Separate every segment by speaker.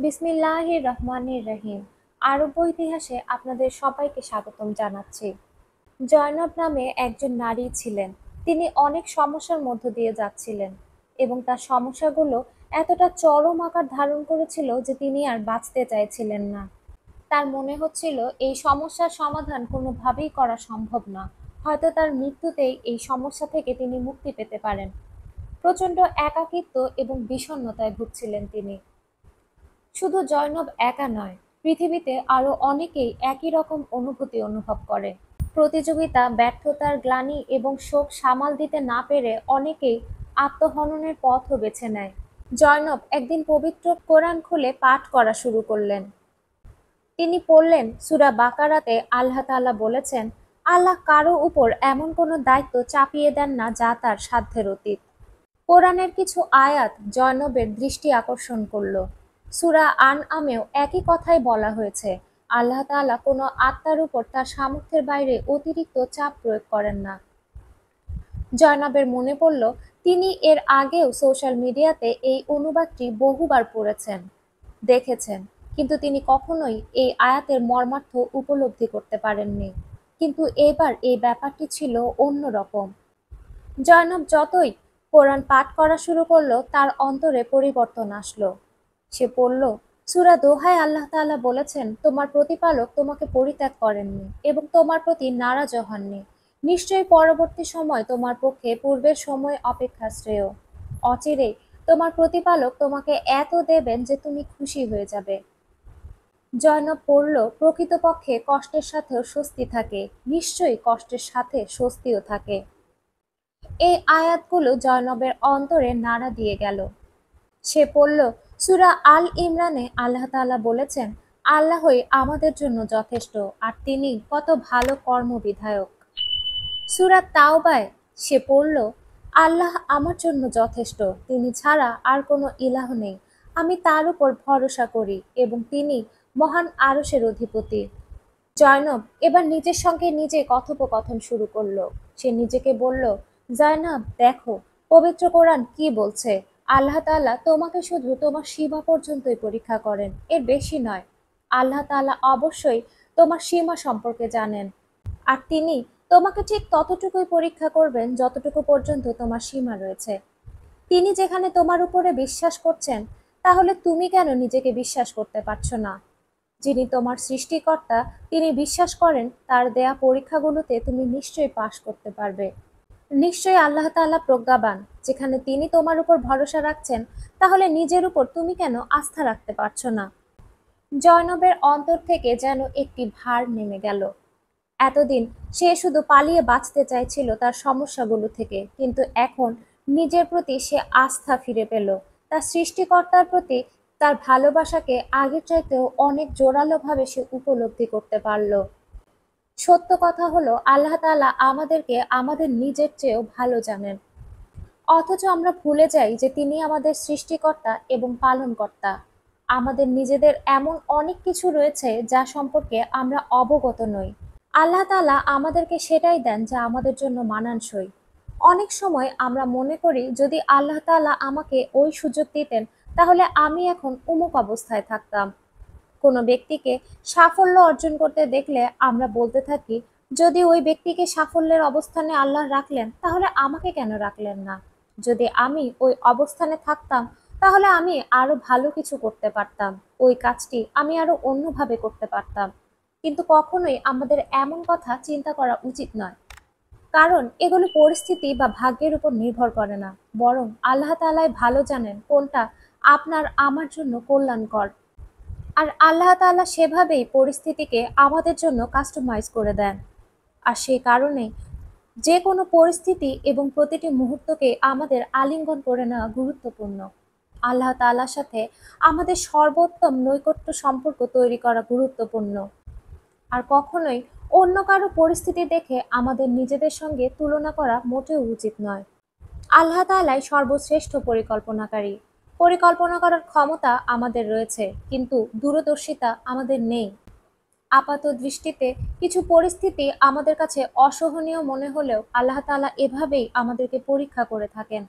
Speaker 1: বিসমিল্লাহির রহমানির রহিম। আরব ইতিহাসে আপনাদের সবাইকে স্বাগতম জানাচ্ছি। জয়নব নামে একজন নারী ছিলেন। তিনি অনেক সমস্যার মধ্য দিয়ে যাচ্ছিলেন এবং তার সমস্যাগুলো এতটা চরম আকার ধারণ করেছিল যে তিনি আর বাঁচতে চাইছিলেন না। তার মনে হচ্ছিল এই সমস্যার সমাধান কোনোভাবেই করা সম্ভব না। হয়তো তার মৃত্যুতেই এই সমস্যা থেকে তিনি মুক্তি পেতে পারেন। প্রচণ্ড একাকিত্ব এবং বিষণ্ণতায় ভুগছিলেন তিনি। শুধু জয়নব একা নয়, পৃথিবীতে আরো অনেকেই একই রকম অনুভূতি অনুভব করে। প্রতিযোগিতা, ব্যর্থতার গ্লানি এবং শোক সামাল দিতে না পেরে অনেকেই আত্মহননের পথও বেছে নেয়। জয়নব একদিন পবিত্র কোরআন খুলে পাঠ করা শুরু করলেন। তিনি পড়লেন, সূরা বাকারাতে আল্লাহ তাআলা বলেছেন, আল্লাহ কারো উপর এমন কোনো দায়িত্ব চাপিয়ে দেন না যা তার সাধ্যের অতীত। কোরআনের কিছু আয়াত জয়নবের দৃষ্টি আকর্ষণ করল। সূরা আনআমেও একই কথাই বলা হয়েছে, আল্লাহ তাআলা কোনো আত্মার উপর তার সামর্থ্যের বাইরে অতিরিক্ত চাপ প্রয়োগ করেন না। জয়নবের মনে পড়ল, তিনি এর আগেও সোশ্যাল মিডিয়াতে এই অনুবাদটি বহুবার পড়েছেন, দেখেছেন, কিন্তু তিনি কখনোই এই আয়াতের মর্মার্থ উপলব্ধি করতে পারেননি। কিন্তু এবার এই ব্যাপারটি ছিল অন্যরকম। জয়নব যতই কোরআন পাঠ করা শুরু করলো, তার অন্তরে পরিবর্তন আসলো। সে পড়ল, সূরা দোহায় আল্লাহ তাআলা বলেছেন, তোমার প্রতিপালক তোমাকে পরিত্যাগ করেননি এবং তোমার প্রতি নারাজও হননি। নিশ্চয়ই পরবর্তী সময় তোমার পক্ষে পূর্বের সময় অপেক্ষা শ্রেয়। অচিরেই তোমার প্রতিপালক তোমাকে এত দেবেন যে তুমি খুশি হয়ে যাবে। জয়নব পড়ল, প্রকৃতপক্ষে কষ্টের সাথেও স্বস্তি থাকে, নিশ্চয়ই কষ্টের সাথে স্বস্তিও থাকে। এই আয়াতগুলো জয়নবের অন্তরে নাড়া দিয়ে গেল। সে পড়ল, সূরা আল ইমরানে আল্লাহ তাআলা বলেছেন, আল্লাহই আমাদের জন্য যথেষ্ট আর তিনি কত ভালো কর্মবিধায়ক। সূরা তাওবায় সে পড়ল, আল্লাহ আমার জন্য যথেষ্ট, তিনি ছাড়া আর কোনো ইলাহ নেই, আমি তার উপর ভরসা করি এবং তিনি মহান আরশের অধিপতি। জয়নব এবার নিজের সঙ্গে নিজে কথোপকথন শুরু করলো। সে নিজেকে বলল, জয়নব দেখো, পবিত্র কোরআন কি বলছে, আল্লাহ তাআলা তোমাকে শুধু তোমার সীমা পর্যন্তই পরীক্ষা করেন, এর বেশি নয়। আল্লাহ তাআলা অবশ্যই তোমার সীমা সম্পর্কে জানেন, আর তিনি তোমাকে ঠিক ততটুকুই পরীক্ষা করবেন যতটুকু পর্যন্ত তোমার সীমা রয়েছে। তিনি যেখানে তোমার উপরে বিশ্বাস করছেন, তাহলে তুমি কেন নিজেকে বিশ্বাস করতে পারছো না? যিনি তোমার সৃষ্টিকর্তা, তিনি বিশ্বাস করেন তার দেয়া পরীক্ষাগুলোতে তুমি নিশ্চয়ই পাশ করতে পারবে। নিশ্চয়ই আল্লাহ তাআলা প্রজ্ঞাবান। যেখানে তিনি তোমার উপর ভরসা রাখছেন, তাহলে নিজের উপর তুমি কেন আস্থা রাখতে পারছো না? জয়নবের অন্তর থেকে যেন একটি ভার নেমে গেল। এতদিন সে শুধু পালিয়ে বাঁচতে চাইছিল তার সমস্যাগুলো থেকে, কিন্তু এখন নিজের প্রতি সে আস্থা ফিরে পেল। তার সৃষ্টিকর্তার প্রতি তার ভালোবাসাকে আগের চাইতেও অনেক জোরালোভাবে সে উপলব্ধি করতে পারল। সত্য কথা হলো, আল্লাহ তাআলা আমাদেরকে আমাদের নিজের চেয়েও ভালো জানেন। অথচ আমরা ভুলে যাই যে তিনি আমাদের সৃষ্টিকর্তা এবং পালনকর্তা। আমাদের নিজেদের এমন অনেক কিছু রয়েছে যা সম্পর্কে আমরা অবগত নই। আল্লাহ তাআলা আমাদেরকে সেটাই দেন যা আমাদের জন্য মানানসই। অনেক সময় আমরা মনে করি, যদি আল্লাহ তাআলা আমাকে ওই সুযোগ দিতেন, তাহলে আমি এখন অমুক অবস্থায় থাকতাম। কোনো ব্যক্তিকে সাফল্য অর্জন করতে দেখলে আমরা বলতে থাকি, যদি ওই ব্যক্তিকে সাফল্যের অবস্থানে আল্লাহ রাখলেন, তাহলে আমাকে কেন রাখলেন না? যদি আমি ওই অবস্থানে থাকতাম, তাহলে আমি আরো ভালো কিছু করতে পারতাম, ওই কাজটি আমি আরো অন্যভাবে করতে পারতাম। কিন্তু কখনোই আমাদের এমন কথা চিন্তা করা উচিত নয়, কারণ এগুলো পরিস্থিতি বা ভাগ্যের উপর নির্ভর করে না, বরং আল্লাহ তাআলাই ভালো জানেন কোনটা আপনার আমার জন্য কল্যাণকর। আর আল্লাহ তাআলা সেভাবেই পরিস্থিতিকে আমাদের জন্য কাস্টমাইজ করে দেন। আর সেই কারণেই যে কোনো পরিস্থিতি এবং প্রতিটি মুহূর্তকে আমাদের আলিঙ্গন করে নেওয়া গুরুত্বপূর্ণ। আল্লাহ তাআলার সাথে আমাদের সর্বোত্তম নৈকট্য সম্পর্ক তৈরি করা গুরুত্বপূর্ণ। আর কখনোই অন্য কারো পরিস্থিতি দেখে আমাদের নিজেদের সঙ্গে তুলনা করা মোটেও উচিত নয়। আল্লাহ তাআলাই সর্বশ্রেষ্ঠ পরিকল্পনাকারী। পরিকল্পনা করার ক্ষমতা আমাদের রয়েছে, কিন্তু দূরদর্শিতা আমাদের নেই। আপাত দৃষ্টিতে কিছু পরিস্থিতি আমাদের কাছে অসহনীয় মনে হলেও আল্লাহ তাআলা এভাবেই আমাদেরকে পরীক্ষা করে থাকেন।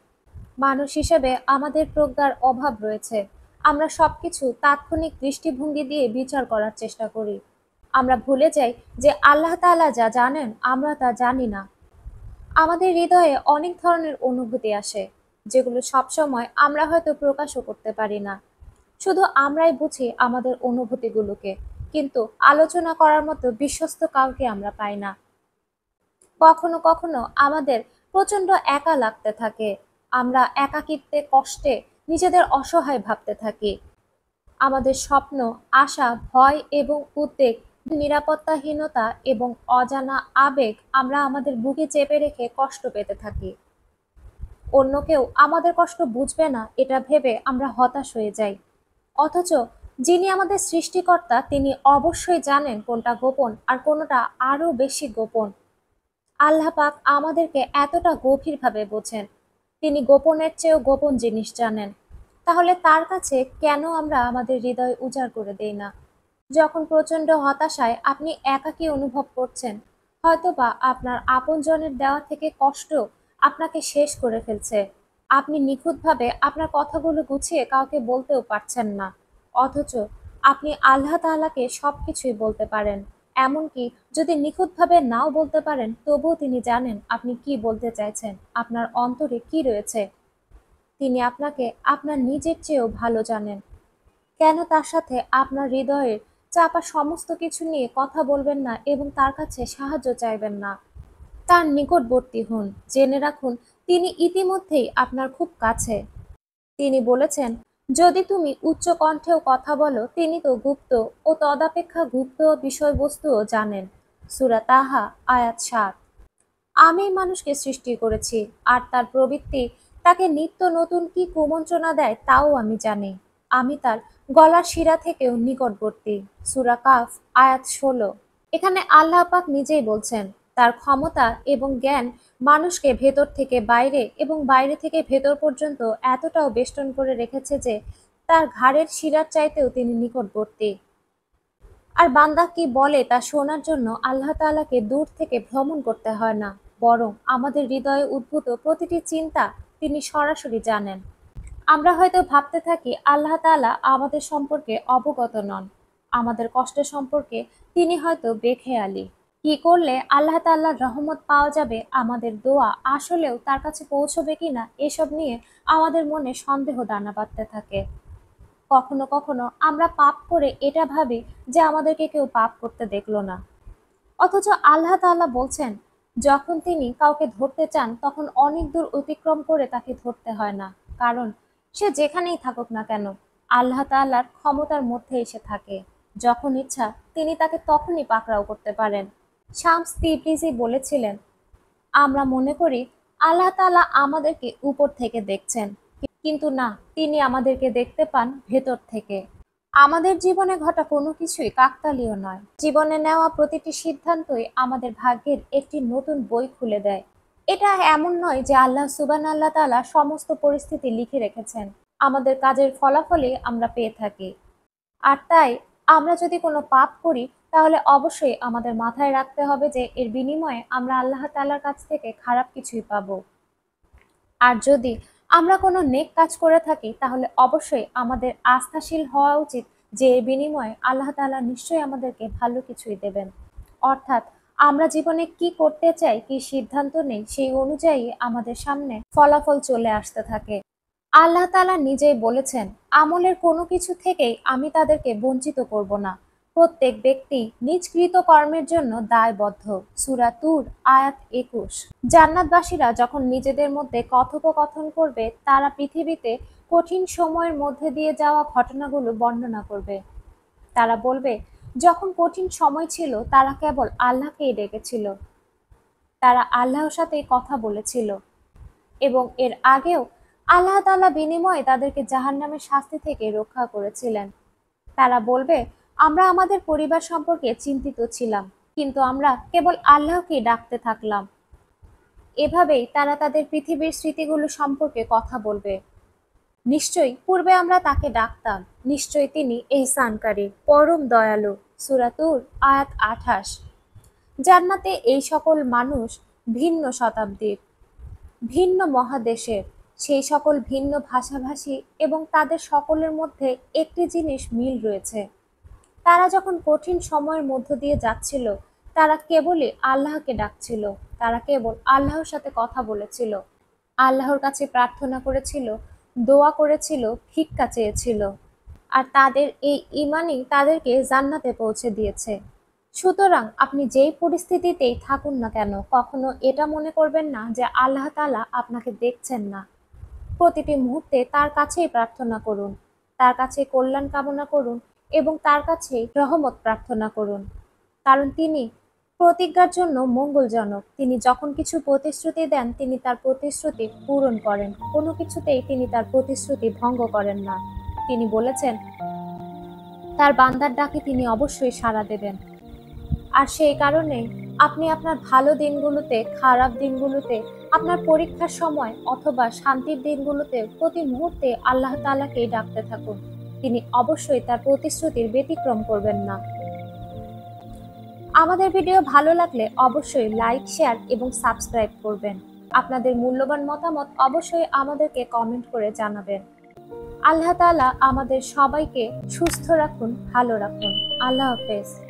Speaker 1: মানুষ হিসেবে আমাদের প্রজ্ঞার অভাব রয়েছে। আমরা সবকিছু তাৎক্ষণিক দৃষ্টিভঙ্গি দিয়ে বিচার করার চেষ্টা করি। আমরা ভুলে যাই যে আল্লাহ তাআলা যা জানেন আমরা তা জানি না। আমাদের হৃদয়ে অনেক ধরনের অনুভূতি আসে, যেগুলো সবসময় আমরা হয়তো প্রকাশও করতে পারি না। শুধু আমরাই বুঝি আমাদের অনুভূতিগুলোকে, কিন্তু আলোচনা করার মতো বিশ্বস্ত কাউকে আমরা পাই না। কখনো কখনো আমাদের প্রচন্ড একা লাগতে থাকে। আমরা একাকিত্বে, কষ্টে নিজেদের অসহায় ভাবতে থাকি। আমাদের স্বপ্ন, আশা, ভয় এবং উদ্বেগ, নিরাপত্তাহীনতা এবং অজানা আবেগ আমরা আমাদের বুকে চেপে রেখে কষ্ট পেতে থাকি। অন্য কেউ আমাদের কষ্ট বুঝবে না এটা ভেবে আমরা হতাশ হয়ে যাই। অথচ যিনি আমাদের সৃষ্টিকর্তা তিনি অবশ্যই জানেন কোনটা গোপন আর কোনটা আরো বেশি গোপন। আল্লাহ পাক আমাদেরকে এতটা গভীরভাবে বোঝেন। তিনি গোপনের চেয়েও গোপন জিনিস জানেন। তাহলে তার কাছে কেন আমরা আমাদের হৃদয় উজাড় করে দেই না? যখন প্রচন্ড হতাশায় আপনি একাকী অনুভব করছেন, হয়তোবা আপনার আপনজনের দেওয়া থেকে কষ্ট আপনাকে শেষ করে ফেলছে। আপনি নিখুঁতভাবে আপনার কথাগুলো গুছিয়ে কাউকে বলতেও পারছেন না। অথচ আপনি আল্লাহ তাআলাকে সবকিছুই বলতে পারেন। এমনকি যদি নিখুঁতভাবে নাও বলতে পারেন, তবুও তিনি জানেন আপনি কি বলতে চাইছেন, আপনার অন্তরে কি রয়েছে। তিনি আপনাকে আপনার নিজের চেয়েও ভালো জানেন। কেন তার সাথে আপনার হৃদয়ের চাপা সমস্ত কিছু নিয়ে কথা বলবেন না এবং তার কাছে সাহায্য চাইবেন না? তার নিকটবর্তী হন। জেনে রাখুন তিনি ইতিমধ্যেই আপনার খুব কাছে। তিনি বলেছেন, যদি তুমি উচ্চ কণ্ঠেও কথা বলো তিনি তো গুপ্ত ও তদাপেক্ষা গুপ্ত বিষয়বস্তুও জানেন। সূরা তাহা আয়াত ৭। আমি মানুষকে সৃষ্টি করেছি, আর তার প্রবৃত্তি তাকে নিত্য নতুন কি কুমন্ত্রণা দেয় তাও আমি জানি। আমি তার গলার শিরা থেকেও নিকটবর্তী। সূরা কাফ আয়াত ১৬। এখানে আল্লাহ পাক নিজেই বলছেন তার ক্ষমতা এবং জ্ঞান মানুষকে ভেতর থেকে বাইরে এবং বাইরে থেকে ভেতর পর্যন্ত এতটাও বেষ্টন করে রেখেছে যে তার ঘাড়ের শিরার চাইতেও তিনি নিকটবর্তী। আর বান্দা কি বলে তা শোনার জন্য আল্লাহ তাআলাকে দূর থেকে ভ্রমণ করতে হয় না, বরং আমাদের হৃদয়ে উদ্ভূত প্রতিটি চিন্তা তিনি সরাসরি জানেন। আমরা হয়তো ভাবতে থাকি আল্লাহ তাআলা আমাদের সম্পর্কে অবগত নন, আমাদের কষ্ট সম্পর্কে তিনি হয়তো বেখেয়ালি। কি করলে আল্লাহ তাআলার রহমত পাওয়া যাবে, আমাদের দোয়া আসলেও তার কাছে পৌঁছবে কিনা, এসব নিয়ে আমাদের মনে সন্দেহ দানা বাঁধতে থাকে। কখনো কখনো আমরা পাপ করে এটা ভাবি যে আমাদেরকে কেউ পাপ করতে দেখলো না। অথচ আল্লাহ তাআলা বলছেন, যখন তিনি কাউকে ধরতে চান তখন অনেক দূর অতিক্রম করে তাকে ধরতে হয় না। কারণ সে যেখানেই থাকুক না কেন, আল্লাহ তাআলার ক্ষমতার মধ্যে এসে থাকে। যখন ইচ্ছা তিনি তাকে তখনই পাকড়াও করতে পারেন। শামস তিবরিজি বলেছিলেন, আমরা মনে করি আল্লাহ তাআলা আমাদেরকে উপর থেকে দেখছেন, কিন্তু না, তিনি আমাদেরকে দেখতে পান ভেতর থেকে। আমাদের জীবনে ঘটা কোনো কিছুই কাকতালীয় নয়। জীবনে নেওয়া প্রতিটি সিদ্ধান্তই আমাদের ভাগ্যের একটি নতুন বই খুলে দেয়। এটা এমন নয় যে আল্লাহ তাআলা সমস্ত পরিস্থিতি লিখে রেখেছেন, আমাদের কাজের ফলাফলই আমরা পেয়ে থাকি। আর তাই আমরা যদি কোনো পাপ করি তাহলে অবশ্যই আমাদের মাথায় রাখতে হবে যে এর বিনিময়ে আমরা আল্লাহ তাআলার কাছ থেকে খারাপ কিছুই পাবো। আর যদি আমরা কোনো নেক কাজ করে থাকি তাহলে অবশ্যই আমাদের আস্থাশীল হওয়া উচিত যে এর বিনিময়ে আল্লাহ তাআলা নিশ্চয়ই আমাদেরকে ভালো কিছুই দেবেন। অর্থাৎ আমরা জীবনে কি করতে চাই, কি সিদ্ধান্ত নেই, সেই অনুযায়ী আমাদের সামনে ফলাফল চলে আসতে থাকে। আল্লাহ তাআলা নিজেই বলেছেন, আমলের কোনো কিছু থেকেই আমি তাদেরকে বঞ্চিত করব না। প্রত্যেক ব্যক্তি নিজ কৃত কর্মের জন্য দায়বদ্ধ। সূরা তুর আয়াত ২১। জান্নাতবাসীরা যখন নিজেদের মধ্যে কথোপকথন করবে, তারা পৃথিবীতে কঠিন সময়ের মধ্যে দিয়ে যাওয়া ঘটনাগুলো বর্ণনা করবে। তারা বলবে, যখন কঠিন সময় ছিল তারা কেবল আল্লাহকেই ডেকেছিল, তারা আল্লাহর সাথে কথা বলেছিল এবং এর আগেও আল্লাহ তাআলা বিনিময়ে তাদেরকে জাহান্নামের শাস্তি থেকে রক্ষা করেছিলেন। তারা বলবে, আমরা আমাদের পরিবার সম্পর্কে চিন্তিত ছিলাম, কিন্তু আমরা কেবল আল্লাহকে ডাকতে থাকলাম। এভাবেই তারা তাদের পৃথিবীর স্মৃতিগুলো সম্পর্কে কথা বলবে। নিশ্চয়ই পূর্বে আমরা তাকে ডাকতাম, নিশ্চয়ই তিনি ইহসানকারী, পরম দয়ালু। সূরা তুর আয়াত ২৮। জান্নাতে এই সকল মানুষ ভিন্ন শতাব্দীর, ভিন্ন মহাদেশের। সেই সকল ভিন্ন ভাষাভাষী এবং তাদের সকলের মধ্যে একটি জিনিস মিল রয়েছে। তারা যখন কঠিন সময়ের মধ্য দিয়ে যাচ্ছিল, তারা কেবলই আল্লাহকে ডাকছিল। তারা কেবল আল্লাহর সাথে কথা বলেছিল, আল্লাহর কাছে প্রার্থনা করেছিল, দোয়া করেছিল, ভিক্ষা চেয়েছিল। আর তাদের এই ঈমানই তাদেরকে জান্নাতে পৌঁছে দিয়েছে। সুতরাং আপনি যেই পরিস্থিতিতেই থাকুন না কেন, কখনো এটা মনে করবেন না যে আল্লাহ তাআলা আপনাকে দেখছেন না। প্রতিটি মুহূর্তে তার কাছেই প্রার্থনা করুন, তার কাছে কল্যাণ কামনা করুন এবং তার কাছেই রহমত প্রার্থনা করুন। কারণ তিনি প্রতিজ্ঞার জন্য মঙ্গলজনক। তিনি যখন কিছু প্রতিশ্রুতি দেন, তিনি তার প্রতিশ্রুতি পূরণ করেন। কোনো কিছুতেই তিনি তার প্রতিশ্রুতি ভঙ্গ করেন না। তিনি বলেছেন, তার বান্দার ডাকে তিনি অবশ্যই সাড়া দেবেন। আর সেই কারণে আপনি আপনার ভালো দিনগুলোতে, খারাপ দিনগুলোতে, আপনার পরীক্ষার সময় অথবা শান্তির দিনগুলোতে প্রতি মুহূর্তে আল্লাহ তাআলাকেই ডাকতে থাকুন। তিনি অবশ্যই তার প্রতিশ্রুতির ব্যতিক্রম করবেন না। আমাদের ভিডিও ভালো লাগলে অবশ্যই লাইক, শেয়ার এবং সাবস্ক্রাইব করবেন। আপনাদের মূল্যবান মতামত অবশ্যই আমাদেরকে কমেন্ট করে জানাবেন। আল্লাহ তাআলা আমাদের সবাইকে সুস্থ রাখুন, ভালো রাখুন। আল্লাহ হাফেজ।